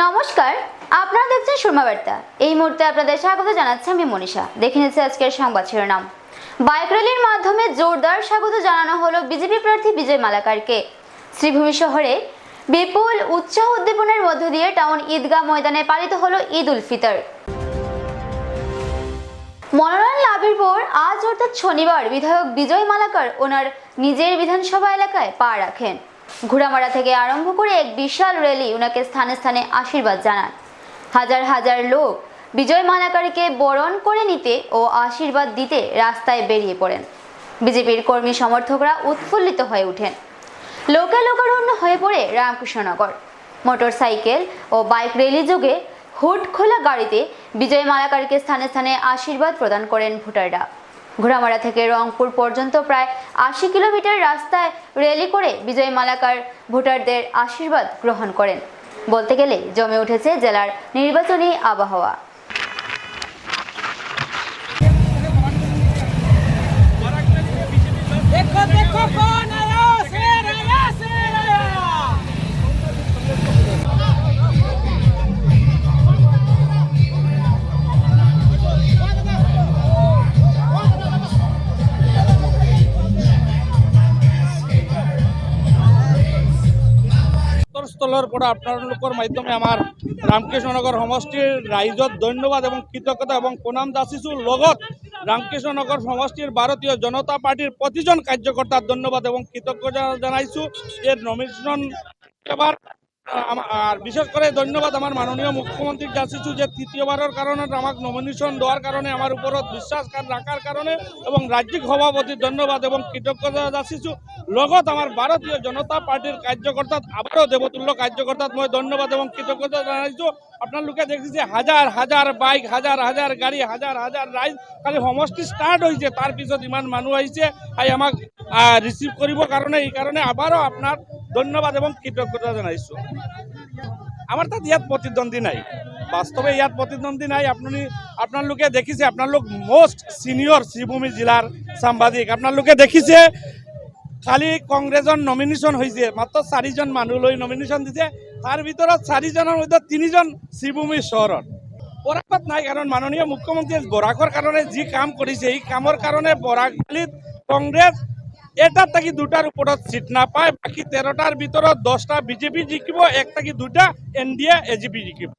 নমস্কার, আপনারা দেখছেন সুরমা বার্তা। এই মুহূর্তে আপনাদের স্বাগত জানাচ্ছি আমি মনীষা। দেখে নিচ্ছি আজকের সংবাদ শিরোনাম। বাইক র্যালির মাধ্যমে জোরদার স্বাগত জানানো হলো বিজেপি প্রার্থী বিজয় মালাকারকে। শ্রীভূমি শহরে বিপুল উৎসাহ উদ্দীপনার মধ্য দিয়ে টাউন ঈদগাহ ময়দানে পালিত হলো ঈদ উল ফিতর। মনোনয়ন লাভের পর আজ অর্থাৎ শনিবার বিধায়ক বিজয় মালাকার ওনার নিজের বিধানসভা এলাকায় পা রাখেন। ঘোড়ামারা থেকে আরম্ভ করে এক বিশাল র্যালি ওনাকে স্থানে স্থানে আশীর্বাদ জানান। হাজার হাজার লোক বিজয় মালাকারকে বরণ করে নিতে ও আশীর্বাদ দিতে রাস্তায় বেরিয়ে পড়েন। বিজেপির কর্মী সমর্থকরা উৎফুল্লিত হয়ে ওঠেন। লোকে লোকারণ্য হয়ে পড়ে রামকৃষ্ণনগর। মোটরসাইকেল ও বাইক র্যালি যোগে হুড খোলা গাড়িতে বিজয় মালাকারকে স্থানে স্থানে আশীর্বাদ প্রদান করেন ভোটাররা। ঘোড়ামারা থেকে রংপুর পর্যন্ত প্রায় ৮০ কিলোমিটার রাস্তায় র্যালি করে বিজয় মালাকার ভোটারদের আশীর্বাদ গ্রহণ করেন। বলতে গেলে জমে উঠেছে জেলার নির্বাচনী আবহাওয়া। স্থলের পরে আপনার মাধ্যমে আমার রামকৃষ্ণনগর সমষ্টির রাইজত ধন্যবাদ এবং কৃতজ্ঞতা এবং প্রণাম যাচিছো। লগত রামকৃষ্ণনগর সমষ্টির ভারতীয় জনতা পার্টির প্রতিজন কার্যকর্তার ধন্যবাদ এবং কৃতজ্ঞতা জানাইছো। এর নমিনেশন এবার আর বিশেষ করে ধন্যবাদ আমার মাননীয় মুখ্যমন্ত্রী যাচিছো যে তৃতীয়বারের কারণে আমাকে নমিনেশন দেওয়ার কারণে আমার উপরত বিশ্বাস রাখার কারণে এবং রাজ্যিক সভাপতির ধন্যবাদ এবং কৃতজ্ঞতা যাচিছো। লগত আমার ভারতীয় জনতা পার্টির কার্যকর্তা আবারও দেবতুল্য কার্যকর্তাত মই ধন্যবাদ এবং কৃতজ্ঞতা জানাইছো। আপনালোকে দেখছি হাজার হাজার বাইক, হাজার হাজার গাড়ি, হাজার হাজার রাইড খালি সমষ্টি স্টার্ট হয়েছে, তার পিছত ইমান মানুষ আহিছে আমাক রিসিভ করিবৰ কাৰণে। এই কারণে আবারও আপনার ধন্যবাদ এবং কৃতজ্ঞতা জানাইছো। আমার তাত ইয়াত প্রতিদ্বন্দ্বী নাই, বাস্তবে ইয়াত প্রতিদ্বন্দ্বী নাই। আপনালোকে দেখিছে, আপনালোক মোস্ট সিনিয়র শ্রীভূমি জেলার সাংবাদিক, আপনালোকে দেখিছে খালি কংগ্রেসের নমিনেশন হয়েছে, মাত্র 4 জন মানুষ লৈ নমিনেশন দিছে। তার ভিতৰত 4 জনের মধ্যে 3 জন শ্রীভূমি শহরের। বরাকত নাই, কারণ মাননীয় মুখ্যমন্ত্রী বরাকৰ কারণে যি কাম করেছে এই কামৰ কারণে বরাকবালিত কংগ্রেস এটার থাকি 2টার উপরত সিট না পায়। বাকি 13টার ভিতৰত 10টা বিজেপি জিকিব, 1 থাকি 2টা এনডিএ এজিপি জিকিব।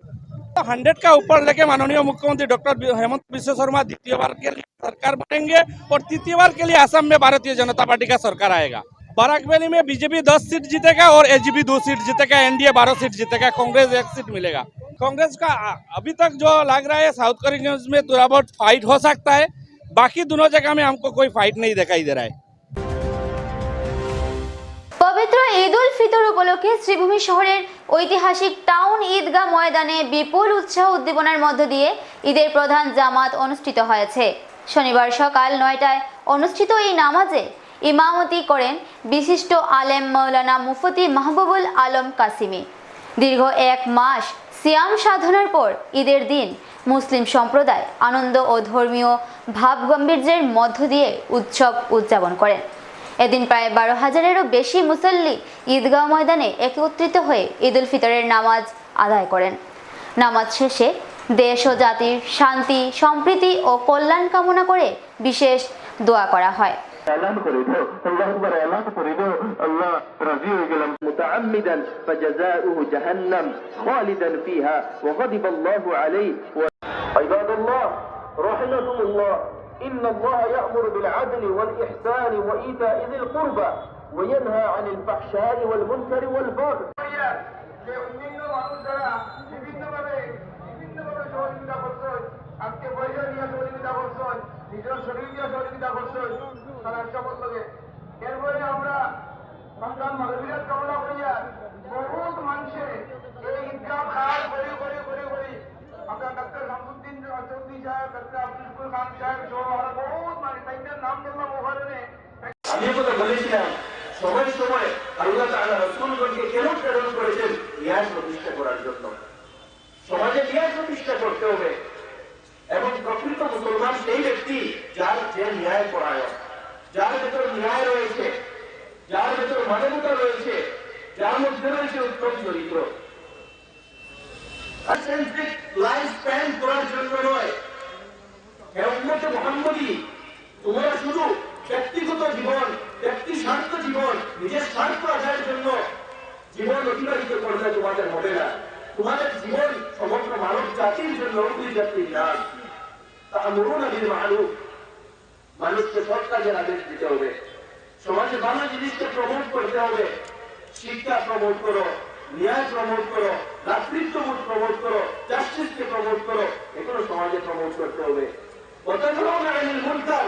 100 का ऊपर लेके माननीय मुख्यमंत्री डॉक्टर हेमंत बिश्व शर्मा द्वितीयबार के लिए सरकार बनेंगे और तृतीयबार के लिए असम में भारतीय जनता पार्टी का सरकार आएगा। बाराकवैली में बीजेपी 10 सीट जीतेगा और एजीपी 2 सीट जीतेगा, एनडीए 12 सीट जीतेगा, कांग्रेस 1 सीट मिलेगा। कांग्रेस का अभी तक जो लग रहा है साउथ कोरिया में थोड़ा बहुत फाइट हो सकता है, बाकी दोनों जगह में हमको कोई फाइट नहीं दिखाई दे रहा है। পবিত্র ঈদ উল ফিতর উপলক্ষে শ্রীভূমি শহরের ঐতিহাসিক টাউন ঈদগাহ ময়দানে বিপুল উৎসাহ উদ্দীপনার মধ্য দিয়ে ঈদের প্রধান জামাত অনুষ্ঠিত হয়েছে। শনিবার সকাল 9টায় অনুষ্ঠিত এই নামাজে ইমামতি করেন বিশিষ্ট আলেম মৌলানা মুফতি মাহবুবুল আলম কাসিমি। দীর্ঘ 1 মাস সিয়াম সাধনার পর ঈদের দিন মুসলিম সম্প্রদায় আনন্দ ও ধর্মীয় ভাবগাম্ভীর্যের মধ্য দিয়ে উৎসব উদযাপন করেন। এদিন প্রায় 12,000-এরও বেশি মুসল্লি ঈদগাহ ময়দানে একত্রিত হয়ে ঈদ উল ফিতরের নামাজ আদায় করেন। নামাজ শেষে দেশ ও জাতির শান্তি, সম্প্রীতি ও কল্যাণ কামনা করে বিশেষ দোয়া করা হয়। اعلان করে দাও, আল্লাহু আকবার এলান করে দাও, আল্লাহ রাজি হয়ে গেলাম। মুতাআম্মিদান ফাজাযাউহু জাহান্নাম খালিদান ফিহা ওয়া গাদিবা আল্লাহু আলাইহি ওয়া ইবাদাল্লাহ রাহিমাকুমুল্লাহ ইন্নাল্লাহা ইয়া'মুরু বিল আদলি ওয়াল ইহসানি ওয়া ইতা'i যিল কুরবা ওয়া ইয়ানহা আনিল ফাহশাই ওয়াল মুনকারি ওয়াল বাগই। যে অন্যান্য মানুষরা বিভিন্নভাবে সহযোগিতা করছেন, আজকে পয়সা দিয়ে সহযোগিতা করছেন, নিজের শরীর দিয়ে সহযোগিতা করছেন, তারা সকল লোকে। এরপরে আমরা সন্তান মানবীয় কামনা করিয়া বহুত মানুষে এই ঈদগাহ খাল করে করে করে করে আমরা ডক্টর শামসুদ্দিন চৌধুরী সাহেব, ডক্টর আব্দুল খান সাহেব সহ আমরা বহুত মানুষ তাইদের নাম বললাম ওখানে। আমি কথা বলেছিলাম সময় সময় আল্লাহ তাআলা রাসূলগণকে কেন প্রেরণ করেছেন? ন্যায় প্রতিষ্ঠা করার জন্য। সমাজে ন্যায় প্রতিষ্ঠা করতে হবে এবং প্রকৃত মুসলমান সেই ব্যক্তি যার যে ন্যায় পরায়ণ, যার ভেতর ন্যায় রয়েছে, যার ভেতর মানবতা রয়েছে, যার মধ্যে রয়েছে উত্তম চরিত্র। সেন্ট্রিক লাইফ স্প্যান করার জন্য নয়। হে উম্মতে মুহাম্মদী, তোমরা শুধু ব্যক্তিগত জীবন, ব্যক্তি স্বার্থ জীবন, নিজের স্বার্থ আদায়ের জন্য জীবন অতিবাহিত করলে তোমাদের হবে না। তোমাদের জীবন সমগ্র মানব জাতির জন্য, ওই জাতির নাম তা'মুরুনা বিল মা'রুফ, মানুষকে সৎ কাজের আদেশ দিতে হবে, সমাজে ভালো জিনিসকে প্রমোট করতে হবে। শিক্ষা প্রমোট করো, ন্যায় প্রমোট করো, ভ্রাতৃত্ববোধ প্রমোট করো, জাস্টিসকে প্রমোট করো, এগুলো সমাজে প্রমোট করতে হবে। ওয়াতানহাউনা আনিল মুনকার,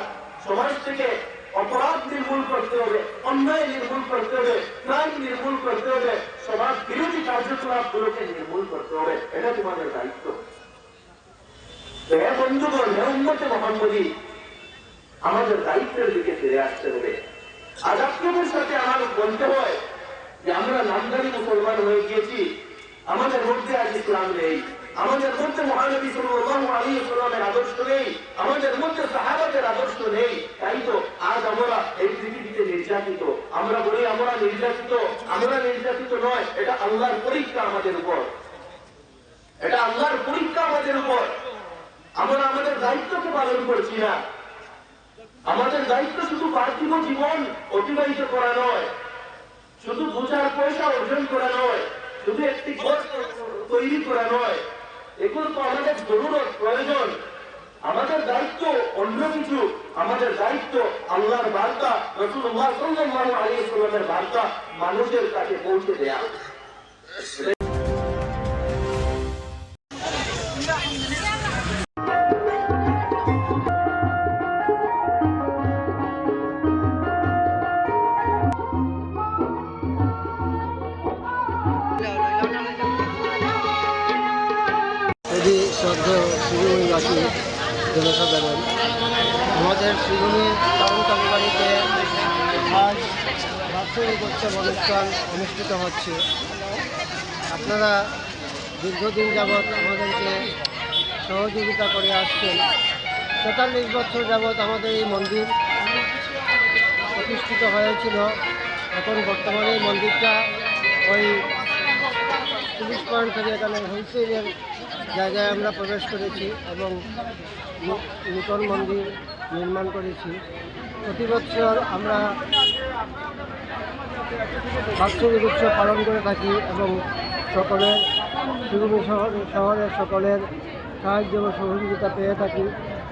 সমাজ থেকে অপরাধ নির্মূল করতে হবে, অন্যায় নির্মূল করতে হবে, ক্রাইম নির্মূল করতে হবে, সমাজ বিরোধী কার্যকলাপগুলোকে নির্মূল করতে হবে। এটা তোমাদের দায়িত্ব। হে বন্ধুগণ, হে উম্মতে মুহাম্মদী, আমাদের দায়িত্বের দিকে ফিরে আসতে হবে। আজ আপনাদের সাথে আমার বলতে হয় যে আমরা নামদারি মুসলমান হয়ে গিয়েছি, আমাদের মধ্যে আজ ইসলাম নেই, আমাদের মধ্যে মহানবী সাল্লাল্লাহু আলাইহি ওয়াসাল্লামের আদর্শ নেই, আমাদের মধ্যে সাহাবাদের আদর্শ নেই। তাই তো আজ আমরা এই পৃথিবীতে নির্যাতিত। আমরা বলি আমরা নির্যাতিত, আমরা নির্যাতিত নয়, এটা আল্লাহর পরীক্ষা আমাদের উপর, এটা আল্লাহর পরীক্ষা আমাদের উপর। আমরা আমাদের দায়িত্বকে পালন করছি না। আমাদের দায়িত্ব শুধু পার্থিব জীবন অতিবাহিত করা নয়, শুধু 2-4 পয়সা অর্জন করা নয়, শুধু একটি ঘর তৈরি করা নয়, এগুলো তো আমাদের জরুরত, প্রয়োজন। আমাদের দায়িত্ব অন্য কিছু। আমাদের দায়িত্ব আল্লাহর বার্তা, রাসূলুল্লাহ সাল্লাল্লাহু আলাইহি ওয়াসাল্লামের বার্তা মানুষের কাছে পৌঁছে দেয়া। যদি শ্রদ্ধেয় শ্রীভূমিবাসী জনসাধারণ, আমাদের শ্রীভূমি টাউন কালীবাড়িতে আজ বাৎসরিক উৎসব অনুষ্ঠান অনুষ্ঠিত হচ্ছে। আপনারা দীর্ঘদিন যাবৎ আমাদেরকে সহযোগিতা করে আসছেন। ৪৩ বছর যাবৎ আমাদের এই মন্দির প্রতিষ্ঠিত হয়েছিল। এখন বর্তমানে এই মন্দিরটা ওই পুলিশ পয়েন্ট থেকে এখানে হোলসেলের জায়গায় আমরা প্রবেশ করেছি এবং নূতন মন্দির নির্মাণ করেছি। প্রতি বছর আমরা বাৎসরিক উৎসব পালন করে থাকি এবং সকলের শ্রীভূমি শহরের সকলের সাহায্য ও সহযোগিতা পেয়ে থাকি।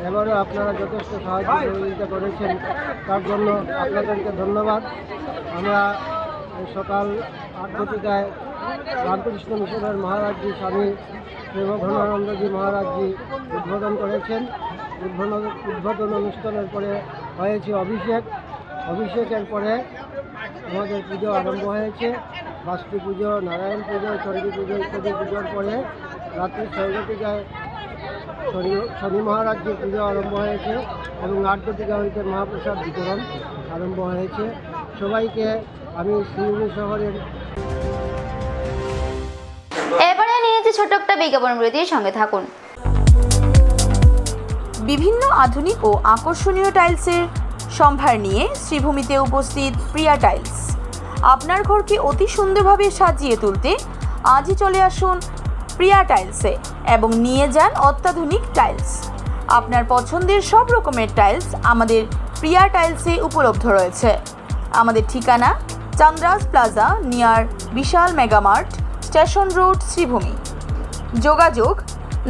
এবারও আপনারা যথেষ্ট সাহায্য সহযোগিতা করেছেন, তার জন্য আপনাদেরকে ধন্যবাদ। আমরা সকাল 8 ঘটিকায় রামকৃষ্ণ মিশনের মহারাজজি স্বামী প্রেমঘনানন্দজি মহারাজজি উদ্বোধন করেছেন। উদ্বোধন অনুষ্ঠানের পরে হয়েছে অভিষেক। অভিষেকের পরে আমাদের পুজো আরম্ভ হয়েছে। বাস্তু পুজো, নারায়ণ পুজো, চণ্ডী পুজো ইত্যাদি পুজোর পরে রাত্রি 6 ঘটিকায় শনি মহারাজজির পুজো আরম্ভ হয়েছে এবং 8 ঘটিকা হইতে মহাপ্রসাদ বিতরণ আরম্ভ হয়েছে। সবাইকে আমি শ্রীভূমি শহরের এবারে নিয়েছি ছোট্ট একটা বিজ্ঞাপন বিরতির সঙ্গে থাকুন। বিভিন্ন আধুনিক ও আকর্ষণীয় টাইলসের সম্ভার নিয়ে শ্রীভূমিতে উপস্থিত প্রিয়া টাইলস। আপনার ঘরকে অতি সুন্দরভাবে সাজিয়ে তুলতে আজই চলে আসুন প্রিয়া টাইলসে এবং নিয়ে যান অত্যাধুনিক টাইলস। আপনার পছন্দের সব রকমের টাইলস আমাদের প্রিয়া টাইলসে উপলব্ধ রয়েছে। আমাদের ঠিকানা চান্দ্রাস প্লাজা নিয়ার বিশাল মেগামার্ট, স্টেশন রোড, শ্রীভূমি। যোগাযোগ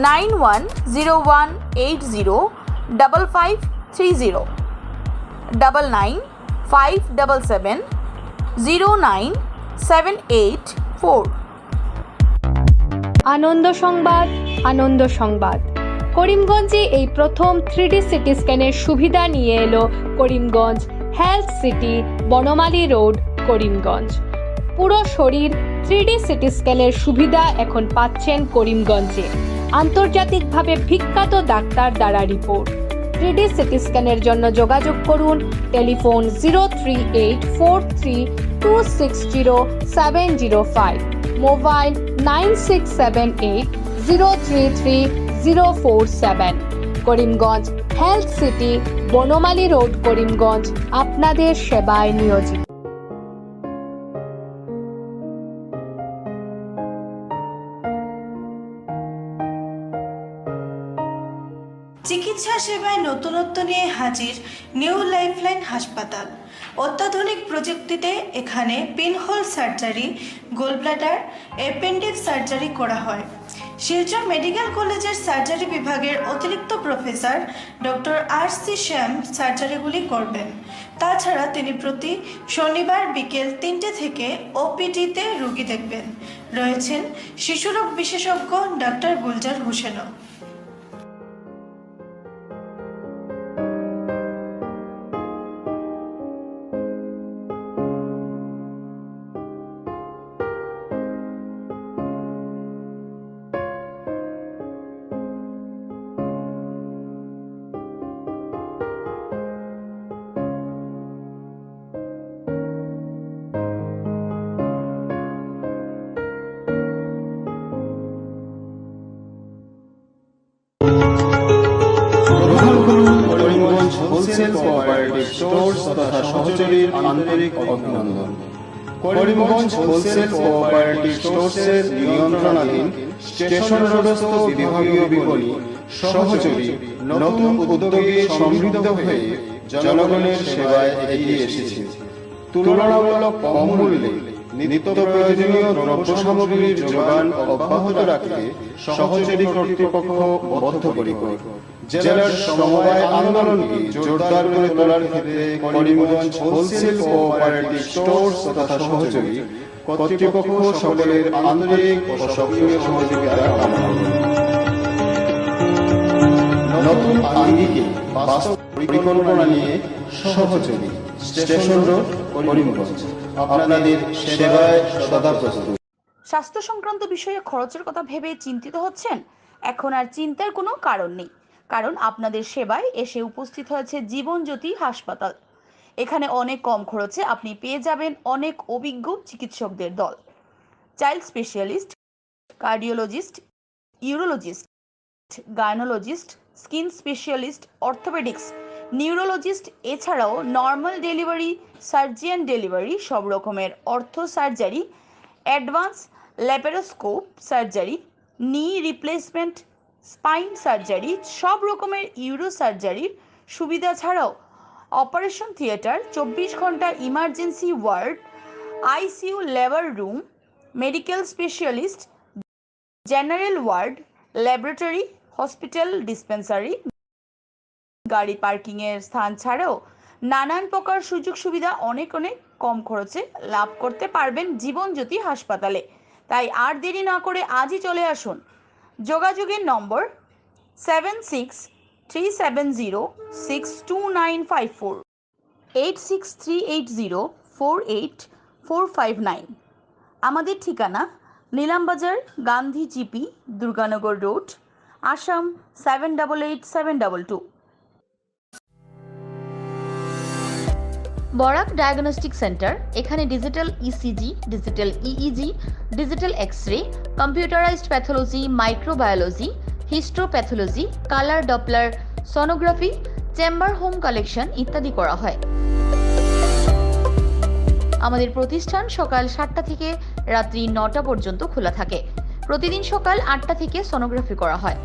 9101805530 9957709784। আনন্দ সংবাদ, আনন্দ সংবাদ। করিমগঞ্জে এই প্রথম 3D সিটি স্ক্যানের সুবিধা নিয়ে এলো Karimganj health city, Banamali road, Karimganj. পুরো শরীর 3D সিটি স্ক্যানের সুবিধা এখন পাচ্ছেন করিমগঞ্জে। আন্তর্জাতিকভাবে বিখ্যাত ডাক্তার দ্বারা রিপোর্ট। 3D সিটি স্ক্যানের জন্য যোগাযোগ করুন telephone 03843260705, mobile 9678033047। Karimganj health city, Banamali road, Karimganj আপনাদের সেবায় নিয়োজিত। চিকিৎসা সেবায় নতুনত্ব নিয়ে হাজির নিউ লাইফলাইন হাসপাতাল। অত্যাধুনিক প্রযুক্তিতে এখানে pinhole surgery, gallbladder, appendix surgery করা হয়। শিলচর মেডিকেল কলেজের সার্জারি বিভাগের অতিরিক্ত প্রফেসর ডক্টর RC শ্যাম সার্জারিগুলি করবেন। তাছাড়া তিনি প্রতি শনিবার বিকেল 3টে থেকে OPD-তে রোগী দেখবেন। রয়েছেন শিশুরোগ বিশেষজ্ঞ ডাক্তার গুলজার হোসেনও। করিমগঞ্জ হোলসেল কোঅপারেটিভ স্টোর্স তথা সহযোগীর আন্তরিক অভিনন্দন। করিমগঞ্জ হোলসেল কোঅপারেটিভ স্টোর্সের নিয়ন্ত্রণাধীন স্টেশন রোডস্থ বিভাগীয় বিপণী সহযোগী নতুন উদ্যোগে সমৃদ্ধ হয়ে জনগণের সেবায় এগিয়ে এসেছে। তুলনামূলক কম মূল্যে নিত্য প্রয়োজনীয় দ্রব্য সামগ্রীর যোগান অব্যাহত রাখতে সহযোগী কর্তৃপক্ষ বদ্ধপরিকর। জেলার সমবায় আন্দোলনকে জোরদার করে তোলার ক্ষেত্রে করিমগঞ্জ হোলসেল কোঅপারেটিভ স্টোর্স তথা সহযোগী কর্তৃপক্ষ সকলের আন্তরিক ও সক্রিয় সহযোগিতা কামনা করে। নতুন আঙ্গিকে বাস্তব পরিকল্পনা নিয়ে সহযোগী স্টেশন রোড করিমগঞ্জ আপনাদের সেবায় সদা প্রস্তুত। স্বাস্থ্য সংক্রান্ত বিষয়ে খরচের কথা ভেবে চিন্তিত হচ্ছেন? এখন আর চিন্তার কোনো কারণ নেই, কারণ আপনাদের সেবায় এসে উপস্থিত হয়েছে জীবনজ্যোতি হাসপাতাল। এখানে অনেক কম খরচে আপনি পেয়ে যাবেন অনেক অভিজ্ঞ চিকিৎসকদের দল। Child specialist, cardiologist, urologist, gynaecologist, skin specialist, orthopaedics, neurologist, এছাড়াও নর্মাল ডেলিভারি, সার্জিয়ান ডেলিভারি, সব রকমের ortho surgery, advance laparoscope surgery, knee replacement, spine surgery, সব রকমের ইউরো সার্জারির সুবিধা ছাড়াও অপারেশন থিয়েটার, 24 ঘন্টা emergency ward, ICU labour room, medical specialist, general ward, laboratory, hospital dispensary, গাড়ি পার্কিংয়ের স্থান ছাড়াও নানান প্রকার সুযোগ সুবিধা অনেক কম খরচে লাভ করতে পারবেন জীবনজ্যোতি হাসপাতালে। তাই আর দেরি না করে আজই চলে আসুন। যোগাযোগের নম্বর 7637062954, 8638048459। আমাদের ঠিকানা Nilambazar, Gandhi GP, Durganagar road, Assam 788722। Barak diagnostic centre. এখানে digital ECG, digital EEG, digital x-ray, computerised pathology, microbiology, histopathology, colour doppler sonography, chamber home collection ইত্যাদি করা হয়। আমাদের প্রতিষ্ঠান সকাল 7টা থেকে রাত্রি 9টা পর্যন্ত খোলা থাকে। প্রতিদিন সকাল 8টা থেকে সোনোগ্রাফি করা হয়।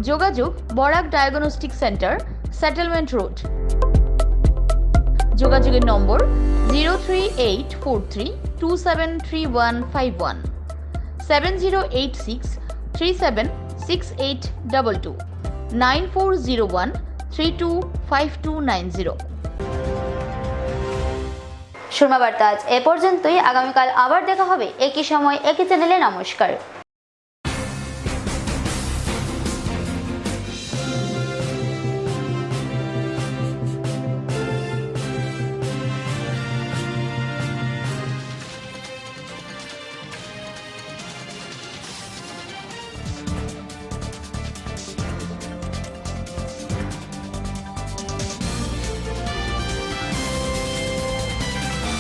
যোগাযোগ Barak diagnostic centre, settlement road. যোগাযোগের নম্বর 03843273151, 7086376822, 9401325290। শর্মা বার্তা আজ এ পর্যন্তই। আগামীকাল আবার দেখা হবে একই সময় একই চ্যানেলে। নমস্কার।